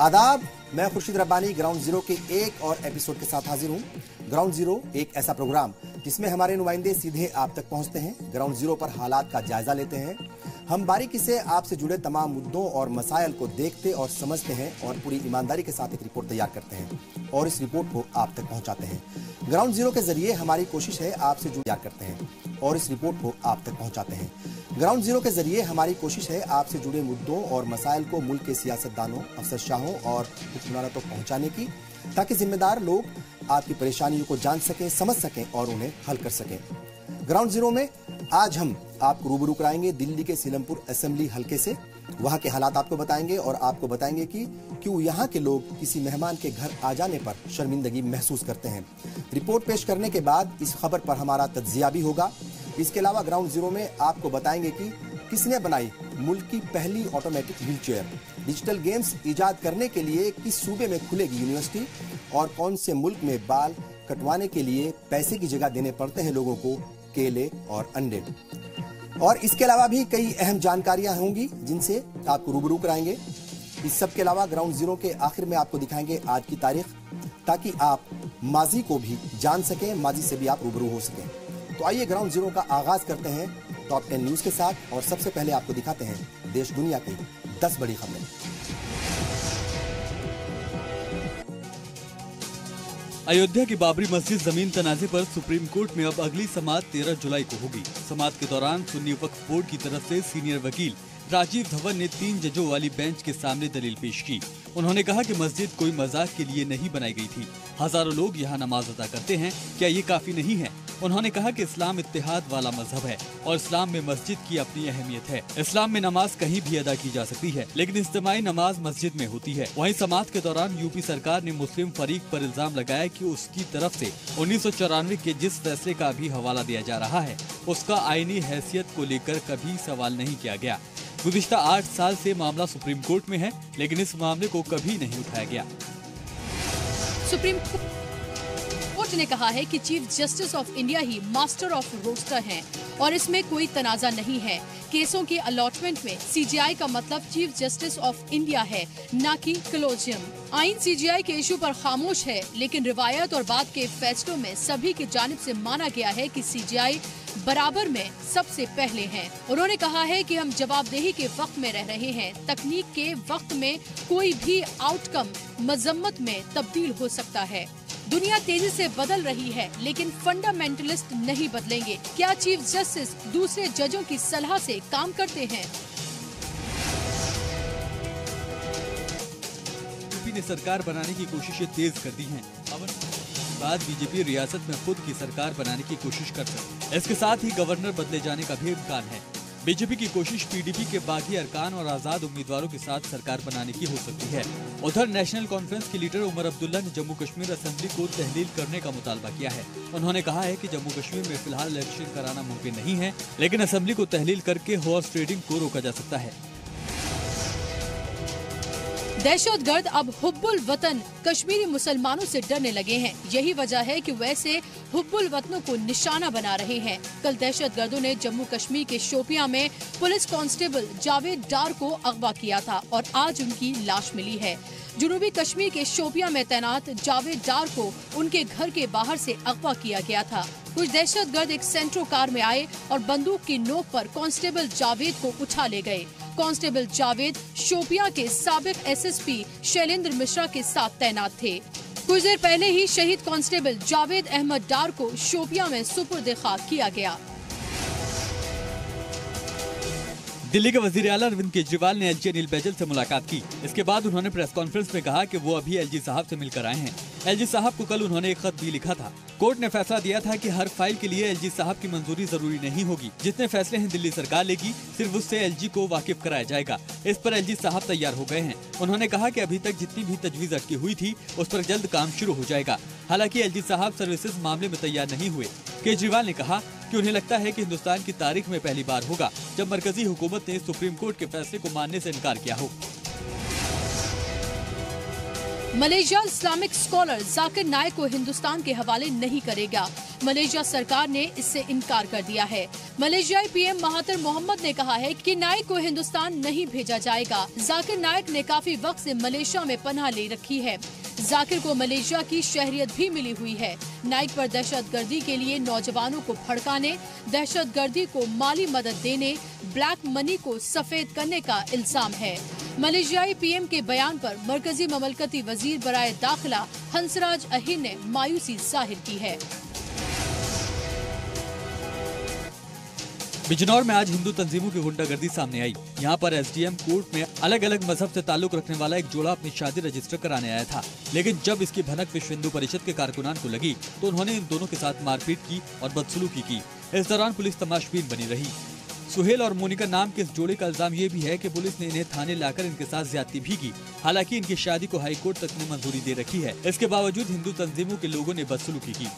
आदाब, मैं Khurshid Rabbani ground zero के एक और एपिसोड के साथ हाजिर हूं। ग्राउंड जीरो एक ऐसा प्रोग्राम जिसमें हमारे नुमाइंदे सीधे आप तक पहुंचते हैं, ग्राउंड जीरो पर हालात का जायजा लेते हैं। हम बारीकी से आपसे जुड़े तमाम मुद्दों और मसाइल को देखते और समझते हैं और पूरी ईमानदारी के साथ एक रिपोर्ट तैयार करते हैं और इस रिपोर्ट को आप तक पहुंचाते हैं। ग्राउंड जीरो के जरिए हमारी कोशिश है आपसे तैयार करते हैं और इस रिपोर्ट को आप तक पहुंचाते हैं। ग्राउंड जीरो के जरिए हमारी कोशिश है आपसे जुड़े मुद्दों और मसाइल को मुल्क के सियासतदानों, अफसरशाहों और हुक्मरानों तक पहुंचाने की, ताकि जिम्मेदार लोग आपकी परेशानियों को जान सकें, समझ सकें और उन्हें हल कर सकें। ग्राउंड जीरो में आज हम आपको रूबरू कराएंगे दिल्ली के सीलमपुर असेंबली हलके से। वहां के हालात आपको बताएंगे और आपको बताएंगे कि क्यों यहाँ के लोग किसी मेहमान के घर आ जाने पर शर्मिंदगी महसूस करते हैं। रिपोर्ट पेश करने के बाद इस खबर पर हमारा तज्जिया भी होगा। इसके अलावा ग्राउंड जीरो में आपको बताएंगे कि किसने बनाई मुल्क की पहली ऑटोमेटिक व्हीलचेयर, डिजिटल गेम्स इजाद करने के लिए किस सूबे में खुलेगी यूनिवर्सिटी और कौन से मुल्क में बाल कटवाने के लिए पैसे की जगह देने पड़ते हैं लोगों को केले और अंडे। और इसके अलावा भी कई अहम जानकारियां होंगी जिनसे आपको रूबरू कराएंगे। इस सब के अलावा ग्राउंड जीरो के आखिर में आपको दिखाएंगे आज की तारीख, ताकि आप माजी को भी जान सकें, माजी से भी आप रूबरू हो सकें। तो आइए ग्राउंड जीरो का आगाज करते हैं टॉप 10 न्यूज के साथ और सबसे पहले आपको दिखाते हैं देश दुनिया की 10 बड़ी खबरें। अयोध्या की बाबरी मस्जिद जमीन तनाजे पर सुप्रीम कोर्ट में अब अगली समाअत 13 जुलाई को होगी। समाअत के दौरान सुन्नी वक्फ बोर्ड की तरफ से सीनियर वकील राजीव धवन ने 3 जजों वाली बेंच के सामने दलील पेश की। उन्होंने कहा कि मस्जिद कोई मजाक के लिए नहीं बनाई गई थी। हजारों लोग यहाँ नमाज अदा करते हैं, क्या ये काफी नहीं है? उन्होंने कहा कि इस्लाम इत्तेहाद वाला मजहब है और इस्लाम में मस्जिद की अपनी अहमियत है। इस्लाम में नमाज कहीं भी अदा की जा सकती है, लेकिन इज्तिमाई नमाज मस्जिद में होती है। वहीं समाअत के दौरान यूपी सरकार ने मुस्लिम फरीक पर इल्जाम लगाया कि उसकी तरफ से 1994 के जिस फैसले का भी हवाला दिया जा रहा है, उसका आईनी हैसियत को लेकर कभी सवाल नहीं किया गया। गुज़िश्ता 8 साल से मामला सुप्रीम कोर्ट में है, लेकिन इस मामले को कभी नहीं उठाया गया। सुप्रीम कोर्ट ने कहा है कि चीफ जस्टिस ऑफ इंडिया ही मास्टर ऑफ रोस्टर हैं और इसमें कोई तनाजा नहीं है। केसों के अलॉटमेंट में सीजीआई का मतलब चीफ जस्टिस ऑफ इंडिया है, न कि कलोजियम। आइन सीजीआई के इशू पर खामोश है, लेकिन रिवायत और बाद के फैसलों में सभी की जानिब से माना गया है कि सीजीआई बराबर में सबसे पहले हैं। उन्होंने कहा है कि हम जवाबदेही के वक्त में रह रहे हैं। तकनीक के वक्त में कोई भी आउटकम मजम्मत में तब्दील हो सकता है। दुनिया तेजी से बदल रही है, लेकिन फंडामेंटलिस्ट नहीं बदलेंगे। क्या चीफ जस्टिस दूसरे जजों की सलाह से काम करते हैं? यूपी ने सरकार बनाने की कोशिशें तेज कर दी हैं। अब बाद बीजेपी रियासत में खुद की सरकार बनाने की कोशिश कर सकती है। इसके साथ ही गवर्नर बदले जाने का भी इम्कान है। बीजेपी की कोशिश पीडीपी के बागी अरकान और आजाद उम्मीदवारों के साथ सरकार बनाने की हो सकती है। उधर नेशनल कॉन्फ्रेंस के लीडर उमर अब्दुल्ला ने जम्मू कश्मीर असेंबली को तहलील करने का मुतालबा किया है। उन्होंने कहा है कि जम्मू कश्मीर में फिलहाल इलेक्शन कराना मुमकिन नहीं है, लेकिन असेंबली को तहलील करके हॉर्स ट्रेडिंग को रोका जा सकता है। दहशतगर्द अब हुब्बुल वतन कश्मीरी मुसलमानों से डरने लगे हैं। यही वजह है कि वैसे हुब्बुल वतनों को निशाना बना रहे हैं। कल दहशतगर्दों ने जम्मू कश्मीर के शोपियां में पुलिस कांस्टेबल जावेद डार को अगवा किया था और आज उनकी लाश मिली है। जनूबी कश्मीर के शोपियां में तैनात जावेद डार को उनके घर के बाहर से अगवा किया गया था। कुछ दहशतगर्द एक सेंट्रो कार में आए और बंदूक की नोक पर कांस्टेबल जावेद को उठा ले गए। कांस्टेबल जावेद शोपियां के साबिक एसएसपी शैलेंद्र मिश्रा के साथ तैनात थे। कुछ देर पहले ही शहीद कांस्टेबल जावेद अहमद डार को शोपियां में सुपुर्द खाक किया गया। दिल्ली के वजीर आला अरविंद केजरीवाल ने एलजी अनिल बैजल से मुलाकात की। इसके बाद उन्होंने प्रेस कॉन्फ्रेंस में कहा कि वो अभी एलजी साहब से मिलकर आए हैं। एलजी साहब को कल उन्होंने एक खत भी लिखा था। कोर्ट ने फैसला दिया था कि हर फाइल के लिए एलजी साहब की मंजूरी जरूरी नहीं होगी। जितने फैसले हैं दिल्ली सरकार लेगी, सिर्फ उससे एलजी को वाकिफ कराया जाएगा। इस पर एलजी साहब तैयार हो गए हैं। उन्होंने कहा कि अभी तक जितनी भी तजवीज अटकी हुई थी, उस पर जल्द काम शुरू हो जाएगा। हालांकि एलजी साहब सर्विसेज मामले में तैयार नहीं हुए। केजरीवाल ने कहा कि उन्हें लगता है कि हिंदुस्तान की तारीख में पहली बार होगा जब मरकजी हुकूमत ने सुप्रीम कोर्ट के फैसले को मानने से इनकार किया हो। Malaysia Islamic scholar Zakir Naik को हिंदुस्तान के हवाले नहीं करेगा। मलेशिया सरकार ने इससे इनकार कर दिया है। मलेशियाई पीएम महातिर मोहम्मद ने कहा है कि नाइक को हिंदुस्तान नहीं भेजा जाएगा। जाकिर नाइक ने काफी वक्त से मलेशिया में पनाह ले रखी है। जाकिर को मलेशिया की शहरियत भी मिली हुई है। नाइक पर दहशतगर्दी के लिए नौजवानों को भड़काने, दहशतगर्दी को माली मदद देने, ब्लैक मनी को सफेद करने का इल्जाम है। मलेशियाई पीएम के बयान पर मरकजी ममलकती वजीर बराए दाखिला हंसराज अहीर ने मायूसी जाहिर की है। बिजनौर में आज हिंदू तंजीमों की गुंडागर्दी सामने आई। यहाँ पर एसडीएम कोर्ट में अलग अलग मजहब से ताल्लुक रखने वाला एक जोड़ा अपनी शादी रजिस्टर कराने आया था, लेकिन जब इसकी भनक विश्व हिंदू परिषद के कारकुनान को लगी तो उन्होंने इन दोनों के साथ मारपीट की और बदसलूकी की। इस दौरान पुलिस तमाशबीन बनी रही। सुहेल और मोनिका नाम के इस जोड़े का इल्जाम ये भी है कि पुलिस ने इन्हें थाने लाकर इनके साथ ज्यादती भी की। हालांकि इनकी शादी को हाईकोर्ट तक ने मंजूरी दे रखी है। इसके बावजूद हिंदू तंजीमों के लोगों ने बदसलूकी की।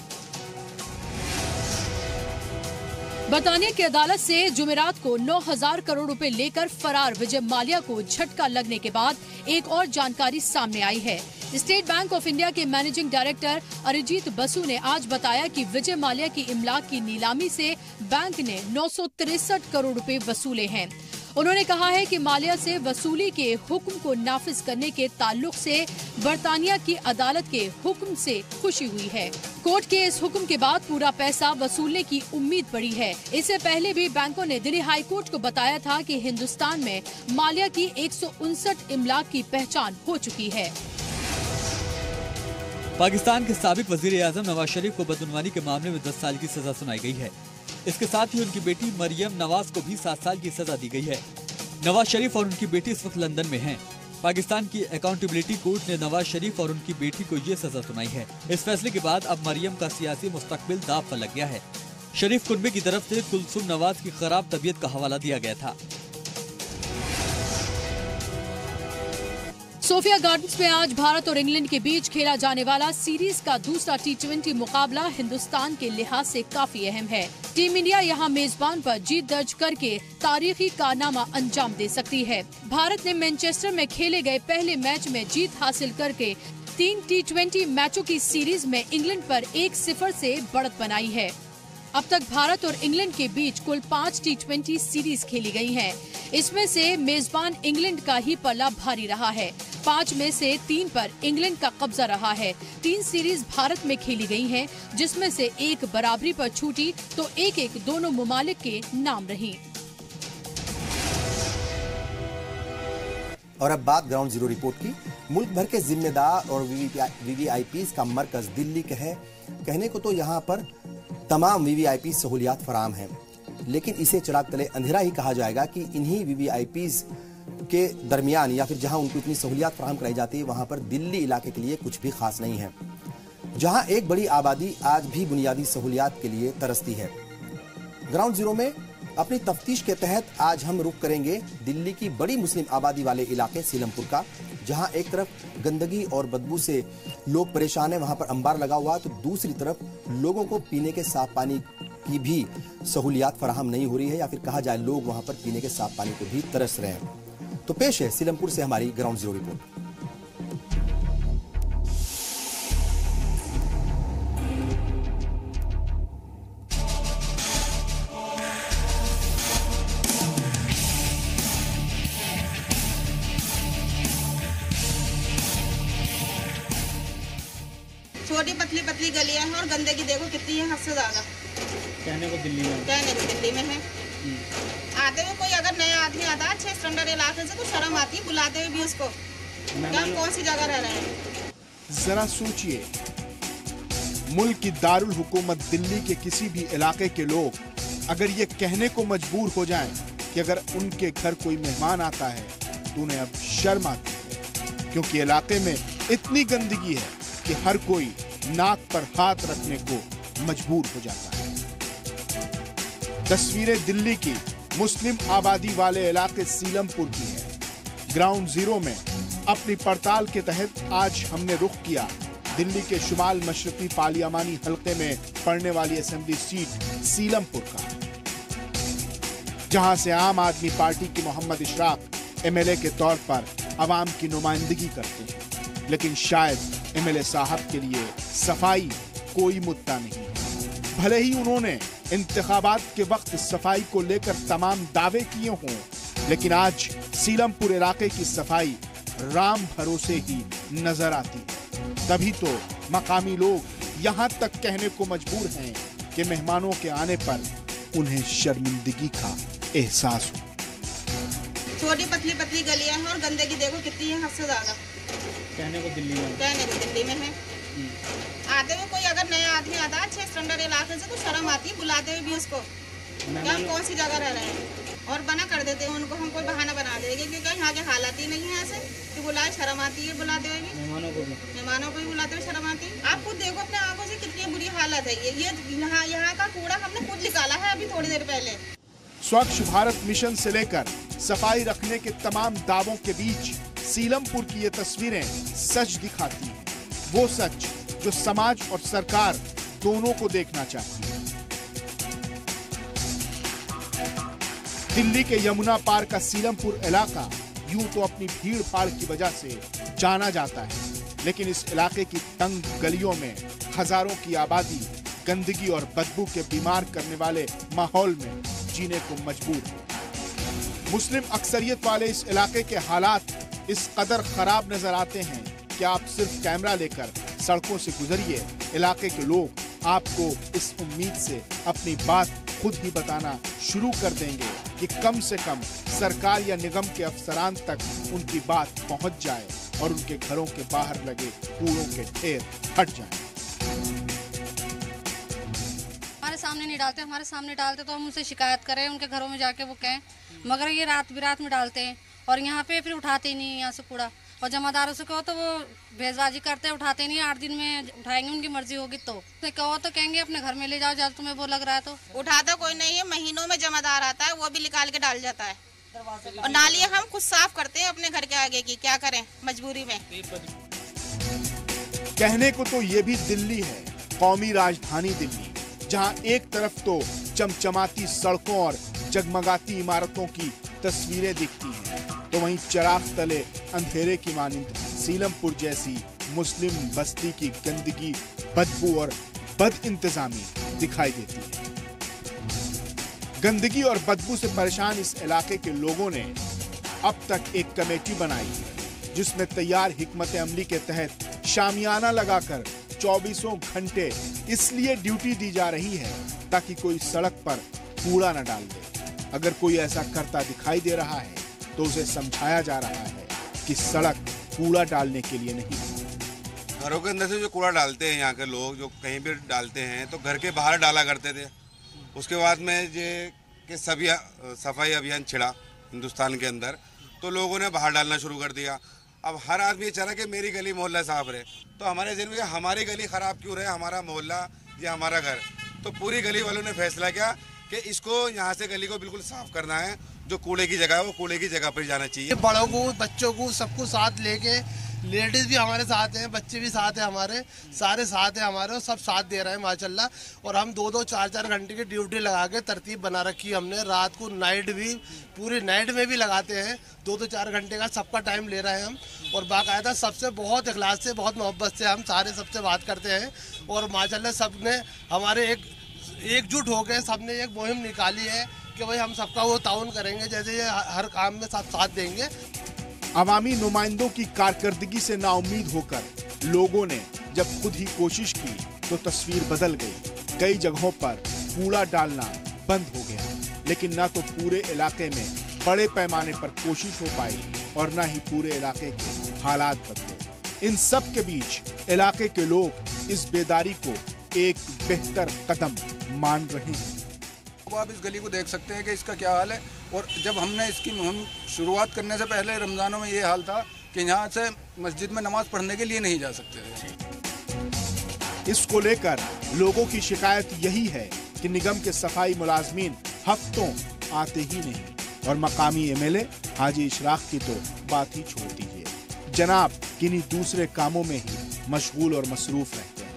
बरतानिया की अदालत से जुमेरात को 9,000 करोड़ रुपए लेकर फरार विजय माल्या को झटका लगने के बाद एक और जानकारी सामने आई है। स्टेट बैंक ऑफ इंडिया के मैनेजिंग डायरेक्टर अरिजीत बसु ने आज बताया कि विजय माल्या की इमलाक की नीलामी से बैंक ने 963 करोड़ रुपए वसूले हैं। उन्होंने कहा है कि माल्या से वसूली के हुक्म को नाफिज करने के ताल्लुक से बरतानिया की अदालत के हुक्म से खुशी हुई है। कोर्ट के इस हुक्म के बाद पूरा पैसा वसूलने की उम्मीद बढ़ी है। इससे पहले भी बैंकों ने दिल्ली हाई कोर्ट को बताया था कि हिंदुस्तान में माल्या की 159 इमलाक की पहचान हो चुकी है। पाकिस्तान के साबिक वजीर आजम नवाज शरीफ को बदउनवानी के मामले में 10 साल की सजा सुनाई गई है। इसके साथ ही उनकी बेटी मरियम नवाज को भी 7 साल की सजा दी गई है। नवाज शरीफ और उनकी बेटी इस वक्त लंदन में हैं। पाकिस्तान की अकाउंटेबिलिटी कोर्ट ने नवाज शरीफ और उनकी बेटी को ये सजा सुनाई है। इस फैसले के बाद अब मरियम का सियासी मुस्तकबिल दांव पर लग गया है। शरीफ कुनबे की तरफ से कुलसुम नवाज की खराब तबीयत का हवाला दिया गया था। सोफिया गार्डन्स में आज भारत और इंग्लैंड के बीच खेला जाने वाला सीरीज का दूसरा T20 मुकाबला हिंदुस्तान के लिहाज से काफी अहम है। टीम इंडिया यहां मेजबान पर जीत दर्ज करके तारीखी कारनामा अंजाम दे सकती है। भारत ने मैनचेस्टर में खेले गए पहले मैच में जीत हासिल करके 3 T20 मैचों की सीरीज में इंग्लैंड पर 1-0 से बढ़त बनाई है। अब तक भारत और इंग्लैंड के बीच कुल 5 T20 सीरीज खेली गई हैं। इसमें से मेजबान इंग्लैंड का ही पल्ला भारी रहा है। 5 में से 3 पर इंग्लैंड का कब्जा रहा है। 3 सीरीज भारत में खेली गई हैं, जिसमें से 1 बराबरी पर छूटी तो 1-1 दोनों मुमालिक के नाम रही। और अब बात ग्राउंड जीरो रिपोर्ट की। मुल्क भर के जिम्मेदार और वीवीआईपी का मरकज दिल्ली कहने को तो यहाँ पर तमाम वीवीआईपी सहूलियात फराम हैं, लेकिन इसे चिराग तले अंधेरा ही कहा जाएगा कि इन्हीं वीवीआईपी के दरमियान या फिर जहां उनको इतनी सहूलियात फराहम कराई जाती है वहां पर दिल्ली इलाके के लिए कुछ भी खास नहीं है, जहां एक बड़ी आबादी आज भी बुनियादी सहूलियात के लिए तरसती है। ग्राउंड जीरो में अपनी तफ्तीश के तहत आज हम रुख करेंगे दिल्ली की बड़ी मुस्लिम आबादी वाले इलाके सीलमपुर का, जहां एक तरफ गंदगी और बदबू से लोग परेशान हैं, वहां पर अंबार लगा हुआ, तो दूसरी तरफ लोगों को पीने के साफ पानी की भी सहूलियात फराहम नहीं हो रही है, या फिर कहा जाए लोग वहां पर पीने के साफ पानी को भी तरस रहे हैं। तो पेश है सीलमपुर से हमारी ग्राउंड जीरो रिपोर्ट। छोटी पतली पतली गलियां हैं और गंदगी देखो कितनी है, हद से ज्यादा। कहने को दिल्ली में है। आते हुए कोई अगर नया आदमी आता है 6 स्टैंडर्ड इलाके से तो शर्म आती है बुलाते हुए भी उसको, हम कौन सी जगह रह रहे हैं। जरा सोचिए, मुल्क की दारुल हुकूमत दिल्ली के किसी भी इलाके के लोग अगर ये कहने को मजबूर हो जाएं कि अगर उनके घर कोई मेहमान आता है तो उन्हें अब शर्म आती है, क्योंकि इलाके में इतनी गंदगी है कि हर कोई नाक पर हाथ रखने को मजबूर हो जाता है। तस्वीरें दिल्ली की मुस्लिम आबादी वाले इलाके सीलमपुर की है। ग्राउंड जीरो में अपनी पड़ताल के तहत आज हमने रुख किया दिल्ली के शुमाल मशरकी पार्लियामानी हलके में पड़ने वाली असेंबली सीट सीलमपुर का, जहां से आम आदमी पार्टी की मोहम्मद इशराक एमएलए के तौर पर आवाम की नुमाइंदगी करते हैं, लेकिन शायद एमएलए साहब के लिए सफाई कोई मुद्दा नहीं है। भले ही उन्होंने इंतखाबात के वक्त सफाई को लेकर तमाम दावे किए हों, लेकिन आज सीलमपुर इलाके की सफाई राम भरोसे ही नजर आती है। तभी तो मकामी लोग यहाँ तक कहने को मजबूर हैं कि मेहमानों के आने पर उन्हें शर्मिंदगी का एहसास हो। छोटी पतली पतली गलियां हैं और गंदगी देखो कितनी है, हद से ज्यादा। कहने को दिल्ली में है। आते हुए कोई अगर नया आदमी आता है 6 स्टैंडर्ड इलाके से तो शर्म आती है बुलाते हुए भी उसको, क्या हम कौन सी जगह रह रहे हैं, और बना कर देते हैं उनको। हम कोई बहाना बना देंगे क्योंकि यहाँ के हालात ही नहीं है ऐसे कि बुलाए, शर्म आती है बुलाते हुए भी। मेहमानों को भी बुलाते हुए शर्म आती है। आप खुद देखो अपने आंखों से कितनी बुरी हालत है। ये यहाँ का कूड़ा हमने खुद निकाला है अभी थोड़ी देर पहले। स्वच्छ भारत मिशन से लेकर सफाई रखने के तमाम दावों के बीच सीलमपुर की ये तस्वीरें सच दिखाती हैं, वो सच जो समाज और सरकार दोनों को देखना चाहिए। दिल्ली के यमुना पार का सीलमपुर इलाका यूं तो अपनी भीड़ भाड़ की वजह से जाना जाता है, लेकिन इस इलाके की तंग गलियों में हजारों की आबादी गंदगी और बदबू के बीमार करने वाले माहौल में जीने को मजबूर है। मुस्लिम अक्सरियत वाले इस इलाके के हालात इस कदर खराब नजर आते हैं कि आप सिर्फ कैमरा लेकर सड़कों से गुजरिए, इलाके के लोग आपको इस उम्मीद से अपनी बात खुद ही बताना शुरू कर देंगे कि कम से कम सरकार या निगम के अफसरान तक उनकी बात पहुंच जाए और उनके घरों के बाहर लगे कूड़ों के ढेर हट जाएं। हमारे सामने डालते तो हम उनसे शिकायत करें, उनके घरों में जाके वो कहें, मगर ये रात बिरात में डालते हैं और यहाँ पे फिर उठाते ही नहीं है यहाँ से कूड़ा। और जमादारों से कहो तो वो भेजबाजी करते हैं, उठाते नहीं है। 8 दिन में उठाएंगे, उनकी मर्जी होगी तो कहो तो कहेंगे अपने घर में ले जाओ जब तुम्हें वो लग रहा है तो। उठाता कोई नहीं है, महीनों में जमादार आता है वो भी निकाल के डाल जाता है। और नालियाँ हम खुद साफ करते हैं अपने घर के आगे की, क्या करें मजबूरी में। कहने को तो ये भी दिल्ली है, कौमी राजधानी दिल्ली, जहां एक तरफ तो चमचमाती सड़कों और जगमगाती इमारतों की तस्वीरें दिखती हैं, तो वहीं चिराग तले अंधेरे की मानिंद सीलमपुर जैसी मुस्लिम बस्ती की गंदगी, बदबू और बदइंतजामी दिखाई देती है। गंदगी और बदबू से परेशान इस इलाके के लोगों ने अब तक एक कमेटी बनाई है, जिसमें तैयार हिकमत अमली के तहत शामियाना लगाकर 24 घंटे इसलिए ड्यूटी दी जा रही है ताकि कोई सड़क पर कूड़ा न डाल दे। अगर कोई ऐसा करता दिखाई दे रहा है तो उसे समझाया जा रहा है कि सड़क कूड़ा डालने के लिए नहीं। घरों के अंदर से जो कूड़ा डालते हैं यहाँ के लोग, जो कहीं भी डालते हैं तो घर के बाहर डाला करते थे। उसके बाद में ये कि सभी सफाई अभियान छिड़ा हिंदुस्तान के अंदर, तो लोगों ने बाहर डालना शुरू कर दिया। अब हर आदमी चाह रहा कि मेरी गली मोहल्ला साफ रहे, तो हमारे जिन में हमारी गली खराब क्यों रहे, हमारा मोहल्ला या हमारा घर। तो पूरी गली वालों ने फैसला किया कि इसको यहाँ से गली को बिल्कुल साफ करना है। जो कूड़े की जगह है वो कूड़े की जगह पर जाना चाहिए। बड़ों को, बच्चों को, सबको साथ लेके, लेडीज भी हमारे साथ हैं, बच्चे भी साथ हैं, हमारे सारे साथ हैं हमारे, और सब साथ दे रहे हैं माशाल्लाह। और हम 2-2, 4-4 घंटे की ड्यूटी लगा के तरतीब बना रखी है हमने। रात को नाइट भी, पूरी नाइट में भी लगाते हैं, 2-2, 4 घंटे का सबका टाइम ले रहे हैं हम। और बाकायदा सबसे बहुत इखलास से, बहुत मोहब्बत से हम सारे सबसे बात करते हैं। और माशाल्लाह सब ने हमारे एकजुट होकर सबने एक मुहिम निकाली है कि भाई हम सबका वो ताउन करेंगे, जैसे ये हर काम में सब साथ देंगे। अवामी नुमाइंदों की कारकर्दगी से नाउम्मीद होकर लोगों ने जब खुद ही कोशिश की तो तस्वीर बदल गई। कई जगहों पर कूड़ा डालना बंद हो गया, लेकिन न तो पूरे इलाके में बड़े पैमाने पर कोशिश हो पाई और न ही पूरे इलाके के हालात बदले। इन सब के बीच इलाके के लोग इस बेदारी को एक बेहतर कदम मान रहे हैं। आप इस गली को देख सकते हैं कि इसका क्या हाल है। और जब हमने इसकी मुहिम शुरुआत करने से पहले रमजानों में ये हाल था कि यहाँ से मस्जिद में नमाज पढ़ने के लिए नहीं जा सकते थे। इसको लेकर लोगों की शिकायत यही है कि निगम के सफाई मुलाजमीन हफ्तों आते ही नहीं और मकामी एमएलए हाजी इशराक की तो बात ही छोड़ दीजिए, जनाब किन्हीं दूसरे कामों में ही मशगूल और मसरूफ रहते हैं।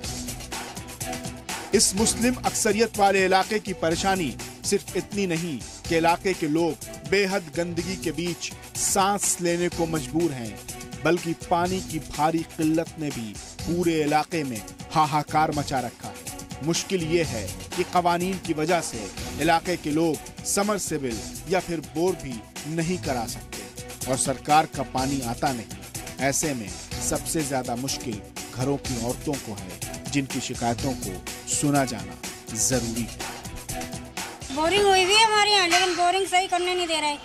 इस मुस्लिम अक्सरियत वाले इलाके की परेशानी सिर्फ इतनी नहीं कि इलाके के लोग बेहद गंदगी के बीच सांस लेने को मजबूर हैं, बल्कि पानी की भारी किल्लत ने भी पूरे इलाके में हाहाकार मचा रखा है। मुश्किल ये है कि कवानीन की वजह से इलाके के लोग समरसेबिल या फिर बोर भी नहीं करा सकते और सरकार का पानी आता नहीं। ऐसे में सबसे ज्यादा मुश्किल घरों की औरतों को है, जिनकी शिकायतों को सुना जाना जरूरी है। बोरिंग हुई भी है हमारे यहाँ, लेकिन बोरिंग सही करने नहीं दे रहे।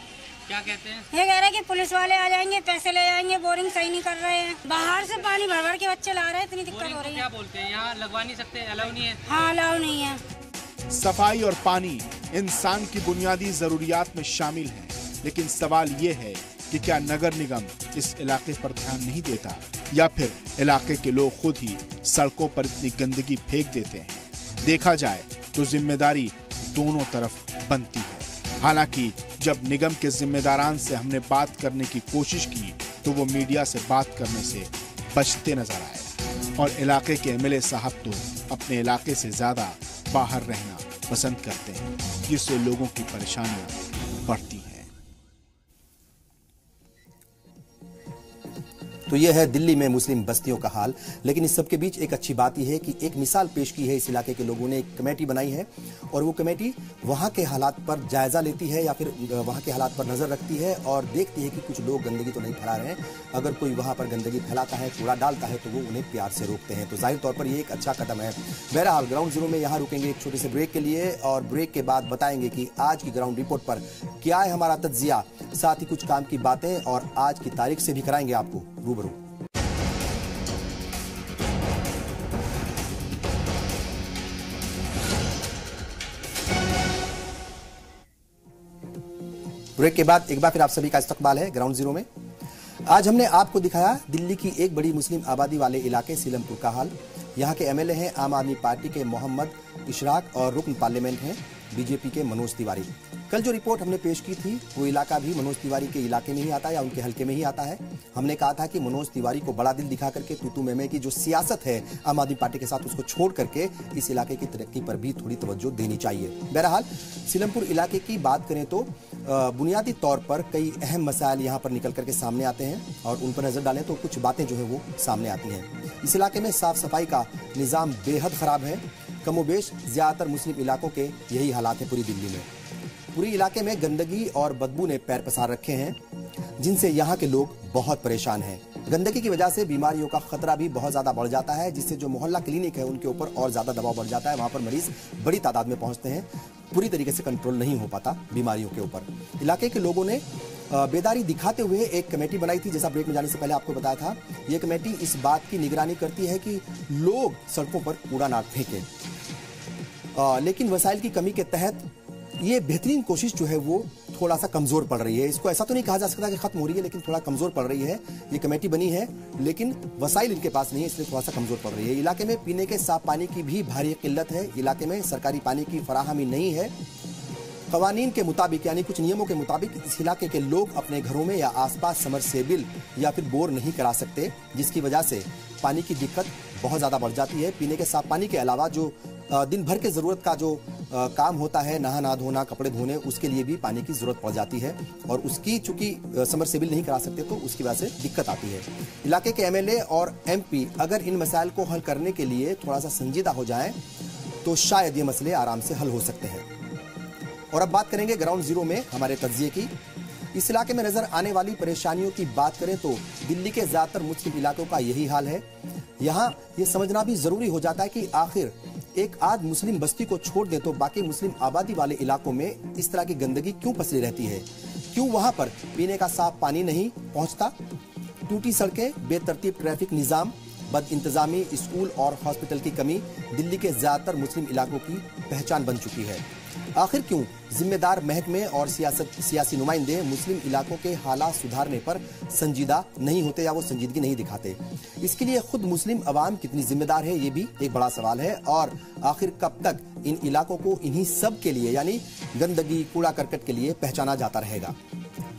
क्या कहते हैं? ये कह रहे हैं कि पुलिस वाले आ जाएंगे, पैसे ले जाएंगे, बोरिंग सही नहीं कर रहे हैं। बाहर से पानी भर भर के बच्चे ला रहे हैं, इतनी दिक्कत हो रही है। क्या बोलते हैं, यहाँ लगवा नहीं सकते, अलाउ नहीं है? हाँ, अलाउ नहीं है। सफाई और पानी इंसान की बुनियादी जरूरियात में शामिल है, लेकिन सवाल ये है कि क्या नगर निगम इस इलाके पर ध्यान नहीं देता या फिर इलाके के लोग खुद ही सड़कों पर इतनी गंदगी फेंक देते हैं। देखा जाए तो जिम्मेदारी दोनों तरफ बनती है। हालांकि जब निगम के जिम्मेदारान से हमने बात करने की कोशिश की तो वो मीडिया से बात करने से बचते नजर आए और इलाके के एमएलए साहब तो अपने इलाके से ज्यादा बाहर रहना पसंद करते हैं, जिससे लोगों की परेशानियां बढ़ती हैं। तो यह है दिल्ली में मुस्लिम बस्तियों का हाल। लेकिन इस सब के बीच एक अच्छी बात यह है कि एक मिसाल पेश की है इस इलाके के लोगों ने। एक कमेटी बनाई है और वो कमेटी वहां के हालात पर जायजा लेती है या फिर वहां के हालात पर नजर रखती है और देखती है कि कुछ लोग गंदगी तो नहीं फैला रहे हैं। अगर कोई वहां पर गंदगी फैलाता है, कूड़ा डालता है, तो वो उन्हें प्यार से रोकते हैं। तो जाहिर तौर पर ये एक अच्छा कदम है। बहरहाल ग्राउंड जीरो में यहाँ रुकेंगे एक छोटे से ब्रेक के लिए और ब्रेक के बाद बताएंगे कि आज की ग्राउंड रिपोर्ट पर क्या है हमारा तज्जिया, साथ ही कुछ काम की बातें और आज की तारीख से भी कराएंगे आपको रूबरू। ब्रेक के बाद एक बार फिर आप सभी का इस्तकबाल है ग्राउंड जीरो में। आज हमने आपको दिखाया दिल्ली की एक बड़ी मुस्लिम आबादी वाले इलाके सीलमपुर का हाल। यहाँ के एमएलए हैं आम आदमी पार्टी के मोहम्मद इशराक और रुकन पार्लियामेंट हैं बीजेपी के मनोज तिवारी। कल जो रिपोर्ट हमने पेश की थी वो इलाका भी मनोज तिवारी के इलाके में ही आता है या उनके हलके में ही आता है। हमने कहा था कि मनोज तिवारी को बड़ा दिल दिखा करके तूतू मेमे की जो सियासत है आम आदमी पार्टी के साथ, उसको छोड़ करके इस इलाके की तरक्की पर भी थोड़ी तवज्जो देनी चाहिए। बहरहाल सीलमपुर इलाके की बात करें तो बुनियादी तौर पर कई अहम मसाइल यहाँ पर निकल करके सामने आते हैं और उन पर नजर डालें तो कुछ बातें जो है वो सामने आती हैं। इस इलाके में साफ सफाई का निज़ाम बेहद खराब है। कमोबेश ज्यादातर मुस्लिम इलाकों के यही हालात है पूरी दिल्ली में। पूरी इलाके में गंदगी और बदबू ने पैर पसार रखे हैं, जिनसे यहाँ के लोग बहुत परेशान हैं। गंदगी की वजह से बीमारियों का खतरा भी बहुत ज्यादा बढ़ जाता है, जिससे जो मोहल्ला क्लिनिक है उनके ऊपर और ज्यादा दबाव बढ़ जाता है। वहां पर मरीज बड़ी तादाद में पहुंचते हैं, पूरी तरीके से कंट्रोल नहीं हो पाता बीमारियों के ऊपर। इलाके के लोगों ने बेदारी दिखाते हुए एक कमेटी बनाई थी, जैसा ब्रेक में जाने से पहले आपको बताया था। ये कमेटी इस बात की निगरानी करती है कि लोग सड़कों पर कूड़ा ना फेंकें, लेकिन वसाइल की कमी के तहत ये बेहतरीन कोशिश जो है वो थोड़ा सा कमजोर पड़ रही है। इसको ऐसा तो नहीं कहा जा सकता कि खत्म हो रही है, लेकिन थोड़ा कमजोर पड़ रही है। ये कमेटी बनी है लेकिन वसाइल इनके पास नहीं है, इसलिए थोड़ा सा कमजोर पड़ रही है। इलाके में पीने के साफ पानी की भी भारी किल्लत है। इलाके में सरकारी पानी की फराहमी नहीं है। कवानीन के मुताबिक यानी कुछ नियमों के मुताबिक इस इलाके के लोग अपने घरों में या आसपास समरसेबिल या फिर बोर नहीं करा सकते, जिसकी वजह से पानी की दिक्कत बहुत ज़्यादा बढ़ जाती है। पीने के साफ पानी के अलावा जो दिन भर के ज़रूरत का जो काम होता है, नहाना धोना, कपड़े धोने, उसके लिए भी पानी की ज़रूरत पड़ जाती है और उसकी चूंकि समरसेबिल नहीं करा सकते तो उसकी वजह से दिक्कत आती है। इलाके के एमएलए और एमपी अगर इन मसाइल को हल करने के लिए थोड़ा सा संजीदा हो जाएं तो शायद ये मसले आराम से हल हो सकते हैं। और अब बात करेंगे ग्राउंड जीरो में हमारे तज्जिए की। इस इलाके में नजर आने वाली परेशानियों की बात करें तो दिल्ली के ज्यादातर मुस्लिम इलाकों का यही हाल है। यहाँ ये समझना भी जरूरी हो जाता है कि आखिर एक आध मुस्लिम बस्ती को छोड़ दे तो बाकी मुस्लिम आबादी वाले इलाकों में इस तरह की गंदगी क्यों पसरी रहती है। क्यों वहां पर पीने का साफ पानी नहीं पहुंचता, टूटी सड़कें, बेतरतीब ट्रैफिक निजाम, बद इंतजामी, स्कूल और हॉस्पिटल की कमी दिल्ली के ज्यादातर मुस्लिम इलाकों की पहचान बन चुकी है। आखिर क्यों जिम्मेदार महकमे और सियासी नुमाइंदे मुस्लिम इलाकों के हालात सुधारने पर संजीदा नहीं होते या वो संजीदगी नहीं दिखाते। इसके लिए खुद मुस्लिम अवाम कितनी जिम्मेदार है, ये भी एक बड़ा सवाल है। और आखिर कब तक इन इलाकों को इन्हीं सब के लिए यानी गंदगी, कूड़ा करकट के लिए पहचाना जाता रहेगा।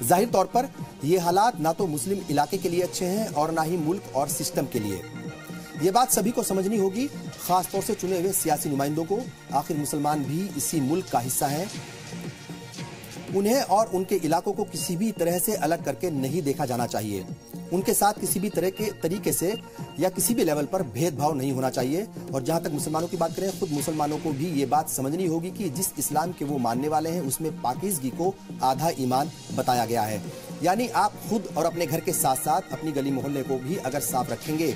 जाहिर तौर पर ये हालात ना तो मुस्लिम इलाके के लिए अच्छे हैं और ना ही मुल्क और सिस्टम के लिए। ये बात सभी को समझनी होगी, खासतौर से चुने हुए सियासी नुमाइंदों को। आखिर मुसलमान भी इसी मुल्क का हिस्सा हैं। उन्हें और उनके इलाकों को किसी भी तरह से अलग करके नहीं देखा जाना चाहिए। उनके साथ किसी भी तरह के तरीके से या किसी भी लेवल पर भेदभाव नहीं होना चाहिए। और जहां तक मुसलमानों की बात करें, खुद मुसलमानों को भी ये बात समझनी होगी कि जिस इस्लाम के वो मानने वाले हैं उसमें पाकीज़गी को आधा ईमान बताया गया है। यानी आप खुद और अपने घर के साथ साथ अपनी गली मोहल्ले को भी अगर साफ रखेंगे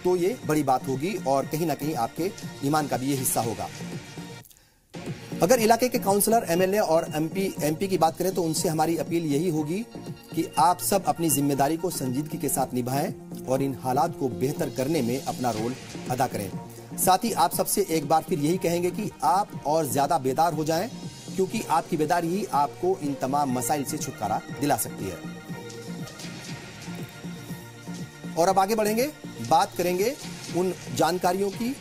तो ये बड़ी बात होगी और कहीं ना कहीं आपके ईमान का भी ये हिस्सा होगा। अगर इलाके के काउंसलर, एमएलए और एमपी की बात करें तो उनसे हमारी अपील यही होगी कि आप सब अपनी जिम्मेदारी को संजीदगी के साथ निभाएं और इन हालात को बेहतर करने में अपना रोल अदा करें। साथ ही आप सबसे एक बार फिर यही कहेंगे कि आप और ज्यादा बेदार हो जाएं, क्योंकि आपकी बेदारी ही आपको इन तमाम मसाइल से छुटकारा दिला सकती है। और अब आगे बढ़ेंगे, बात करेंगे उन जानकारियों की,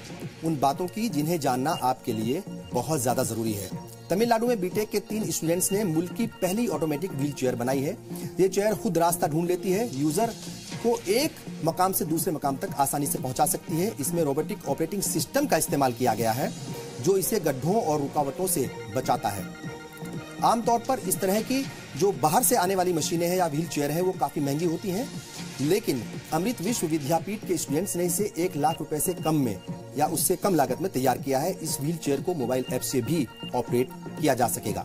उन बातों की जिन्हें जानना आपके लिए बहुत ज्यादा जरूरी है। तमिलनाडु में बीटेक के 3 स्टूडेंट्स ने मुल्क की पहली ऑटोमेटिक व्हील चेयर बनाई है। ये चेयर खुद रास्ता ढूंढ लेती है, यूजर को एक मकाम से दूसरे मकाम तक आसानी से पहुंचा सकती है। इसमें रोबोटिक ऑपरेटिंग सिस्टम का इस्तेमाल किया गया है जो इसे गड्ढों और रुकावटों से बचाता है। आमतौर पर इस तरह की जो बाहर से आने वाली मशीनें हैं या व्हील चेयर है वो काफी महंगी होती हैं, लेकिन अमृत विश्व विद्यापीठ के स्टूडेंट्स ने इसे 1 लाख रुपए से कम में या उससे कम लागत में तैयार किया है। इस व्हील चेयर को मोबाइल ऐप से भी ऑपरेट किया जा सकेगा।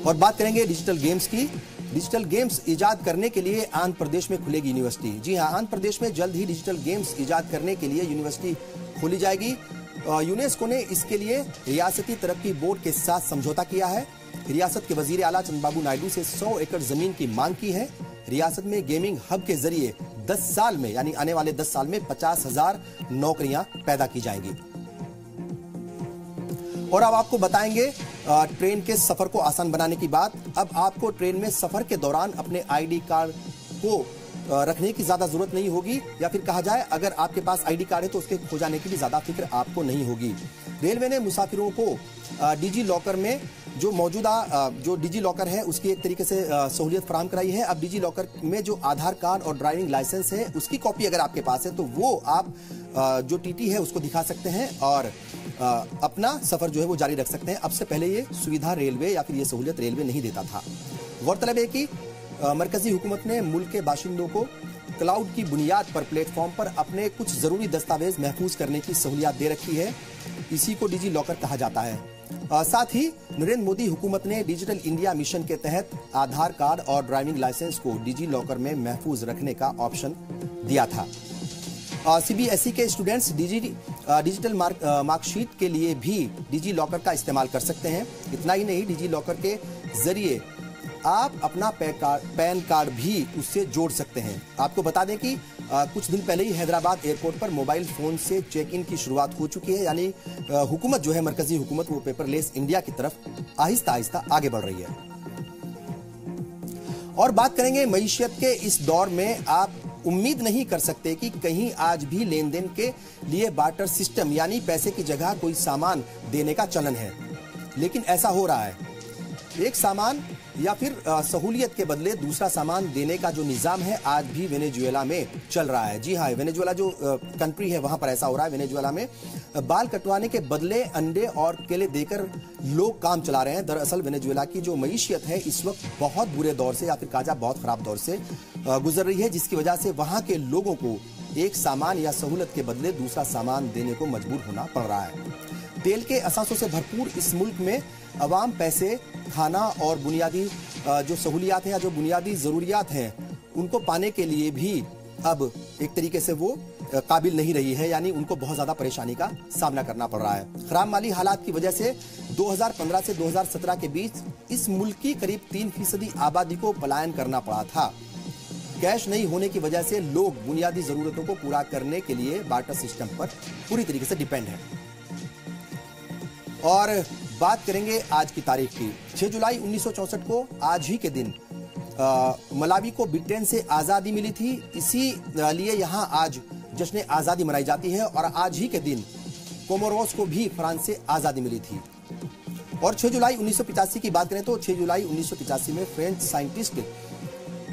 और बात करेंगे डिजिटल गेम्स की। डिजिटल गेम्स इजाद करने के लिए आंध्र प्रदेश में खुलेगी यूनिवर्सिटी। जी हां, आंध्र प्रदेश में जल्द ही डिजिटल गेम्स इजाद करने के लिए यूनिवर्सिटी खोली जाएगी। यूनेस्को ने इसके लिए रियासती तरक्की बोर्ड के साथ समझौता किया है। रियासत के वजीर आला चंद्रबाबू नायडू से 100 एकड़ जमीन की मांग की है। रियासत में गेमिंग हब के जरिए 10 साल में यानी आने वाले 10 साल में 50,000 नौकरियां पैदा की जाएंगी। और अब आपको बताएंगे ट्रेन के सफर को आसान बनाने की बात। अब आपको ट्रेन में सफर के दौरान अपने आईडी कार्ड को रखने की ज्यादा जरूरत नहीं होगी, या फिर कहा जाए अगर आपके पास आईडी कार्ड है तो उसके खो जाने की भी ज्यादा फिक्र आपको नहीं होगी। रेलवे ने मुसाफिरों को डिजी लॉकर में जो मौजूदा जो डिजी लॉकर है उसकी एक तरीके से सहूलियत फराहम कराई है। अब डिजी लॉकर में जो आधार कार्ड और ड्राइविंग लाइसेंस है उसकी कॉपी अगर आपके पास है तो वो आप जो टीटी है उसको दिखा सकते हैं और अपना सफर जो है वो जारी रख सकते हैं। अब से पहले ये सुविधा रेलवे या फिर ये सहूलियत रेलवे नहीं देता था। गौरतलब है कि मरकजी हुकूमत ने मुल्क के बाशिंदों को क्लाउड की बुनियाद पर प्लेटफॉर्म पर अपने कुछ जरूरी दस्तावेज महफूज करने की सहूलियत दे रखी है। इसी को डिजी लॉकर कहा जाता है। साथ ही नरेंद्र मोदी हुकूमत ने डिजिटल इंडिया मिशन के तहत आधार कार्ड और ड्राइविंग लाइसेंस को डिजी लॉकर में महफूज रखने का ऑप्शन दिया था। सीबीएसई के स्टूडेंट्स डिजिटल मार्कशीट के लिए भी डिजी लॉकर का इस्तेमाल कर सकते हैं। इतना ही नहीं, डिजी लॉकर के जरिए आप अपना पैन कार्ड भी उससे जोड़ सकते हैं। आपको बता दें कि कुछ दिन पहले ही हैदराबाद एयरपोर्ट पर मोबाइल फोन से चेक इन की शुरुआत हो चुकी है। यानी हुकूमत जो है, मरकजी हुकूमत, वो पेपरलेस इंडिया की तरफ आहिस्ता आहिस्ता आगे बढ़ रही है। और बात करेंगे मईशत के इस दौर में आप उम्मीद नहीं कर सकते कि कहीं आज भी लेन देन के लिए बार्टर सिस्टम यानी पैसे की जगह कोई सामान देने का चलन है, लेकिन ऐसा हो रहा है। एक सामान या फिर सहूलियत के बदले दूसरा सामान देने का जो निजाम है आज भी वेनेजुएला में चल रहा है। जी हाँ, वेनेजुएला जो कंट्री है वहां पर ऐसा हो रहा है। वेनेजुएला में बाल कटवाने के बदले अंडे और केले देकर लोग काम चला रहे हैं। दरअसल वेनेजुएला की जो मईशियत है इस वक्त बहुत बुरे दौर से या फिर कहा जाए बहुत खराब दौर से गुजर रही है, जिसकी वजह से वहां के लोगों को एक सामान या सहूलत के बदले दूसरा सामान देने को मजबूर होना पड़ रहा है। तेल के असासों से भरपूर इस मुल्क में अवाम पैसे, खाना और बुनियादी जो सहूलियात हैं या जो बुनियादी जरूरियात हैं उनको पाने के लिए भी अब एक तरीके से वो काबिल नहीं रही है। यानी उनको बहुत ज्यादा परेशानी का सामना करना पड़ रहा है। खराब माली हालात की वजह से 2015 से 2017 के बीच इस मुल्क की करीब 3% आबादी को पलायन करना पड़ा था। कैश नहीं होने की वजह से लोग बुनियादी जरूरतों को पूरा करने के लिए बार्टर सिस्टम पर पूरी तरीके से डिपेंड है। और बात करेंगे आज की तारीख की। 6 जुलाई 1964 को आज ही के दिन मलावी को ब्रिटेन से आजादी मिली थी। इसी लिए यहाँ आज जश्न आजादी मनाई जाती है। और आज ही के दिन कोमोरोस को भी फ्रांस से आजादी मिली थी। और 6 जुलाई 1985 की बात करें तो 6 जुलाई 1985 में फ्रेंच साइंटिस्ट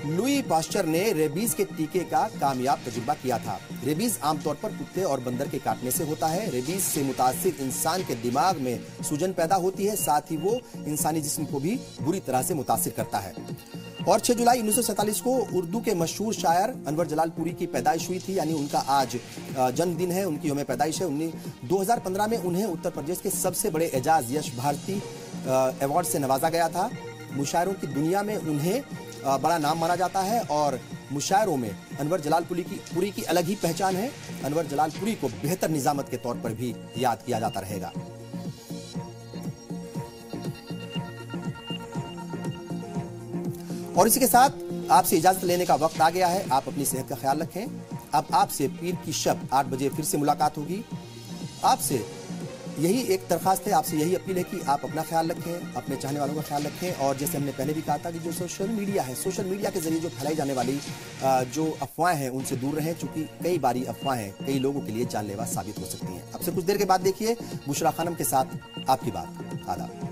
लुई पास्चर ने रेबीज के टीके का कामयाब तजुर्बा किया था। रेबीज आमतौर पर कुत्ते और बंदर के काटने से होता है। रेबीज से मुतासिर इंसान के दिमाग में सूजन पैदा होती है, साथ ही वो इंसानी जिस्म को भी बुरी तरह से मुतासिर करता है। और 6 जुलाई 1947 को उर्दू के मशहूर शायर अनवर जलाल पुरी की पैदाइश हुई थी, यानी उनका आज जन्मदिन है, उनकी यौम पैदाइश है। 2015 में उन्हें उत्तर प्रदेश के सबसे बड़े एजाज यश भारती अवार्ड से नवाजा गया था। मुशायरों की दुनिया में उन्हें बड़ा नाम माना जाता है और मुशायरों में अनवर जलाल पुरी की अलग ही पहचान है। अनवर जलाल पुरी को बेहतर निजामत के तौर पर भी याद किया जाता रहेगा। और इसी के साथ आपसे इजाजत लेने का वक्त आ गया है। आप अपनी सेहत का ख्याल रखें। अब आपसे पीर की शब 8 बजे फिर से मुलाकात होगी। आपसे यही एक दरखास्त है, आपसे यही अपील है कि आप अपना ख्याल रखें, अपने चाहने वालों का ख्याल रखें। और जैसे हमने पहले भी कहा था कि जो सोशल मीडिया है, सोशल मीडिया के जरिए जो फैलाई जाने वाली जो अफवाहें हैं उनसे दूर रहें, क्योंकि कई बारी अफवाहें कई लोगों के लिए जानलेवा साबित हो सकती हैं। अब से कुछ देर के बाद देखिए बुशरा खानम के साथ आपकी बात। आदाब।